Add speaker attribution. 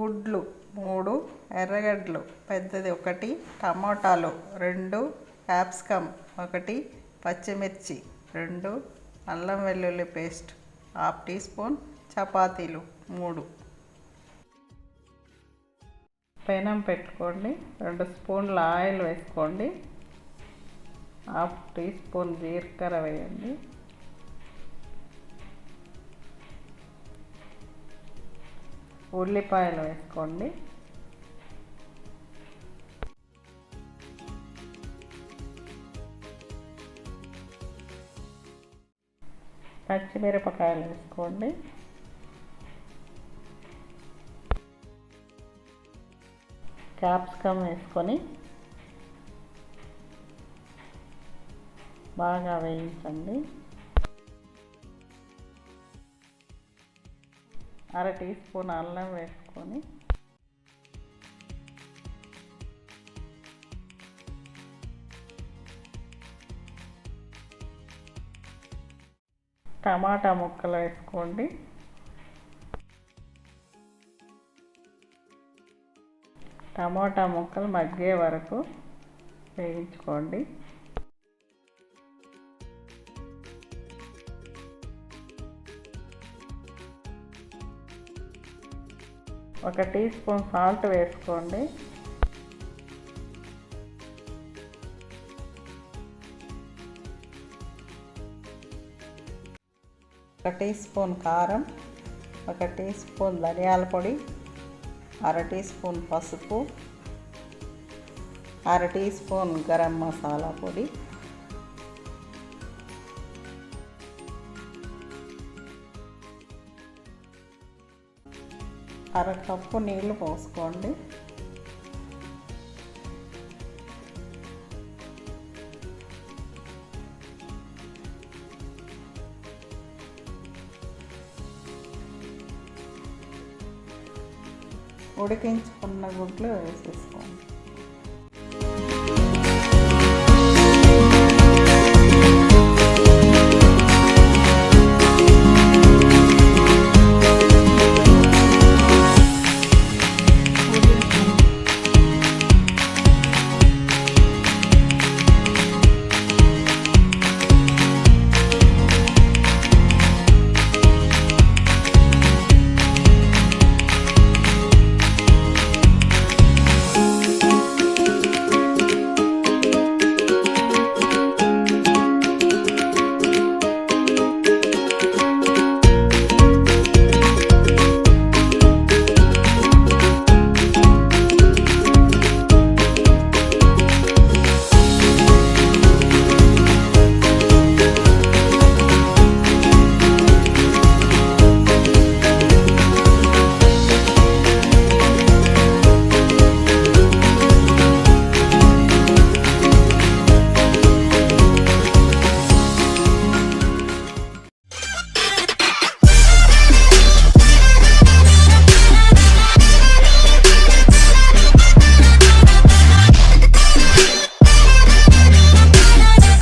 Speaker 1: గుడ్లు 3, ఎర్రగడ్డలు పెద్దది 1, టమాటాలు 2, క్యాప్సికమ్ 1, పచ్చిమిర్చి 2, అల్లం వెల్లుల్లి పేస్ట్ 1/2 టీ స్పూన్, చపాతీలు 3. పెనం పెట్టుకోండి, 2 స్పూన్ల ఆయిల్ వేసుకోండి, 1/2 టీ స్పూన్ జీలకర్ర వేయండి, ఉల్లిపాయలు వేసుకోండి, పచ్చిమిరపకాయలు వేసుకోండి, క్యాప్సికమ్ వేసుకొని బాగా వేయించండి. 1/2 టీ స్పూన్ అల్లం వేసుకొని టమాటా ముక్కలు వేసుకోండి, టమాటా ముక్కలు మగ్గే వరకు వేయించుకోండి. ఒక టీ స్పూన్ సాల్ట్ వేసుకోండి, ఒక టీ స్పూన్ కారం, 1 టీ స్పూన్ ధనియాల పొడి, 1/2 టీ స్పూన్ పసుపు, 1/2 టీ స్పూన్ గరం మసాలా పొడి, 1/2 కప్పు నీళ్లు పోసుకోండి. ఉడికించుకున్న గుడ్లు వేసేసుకోండి.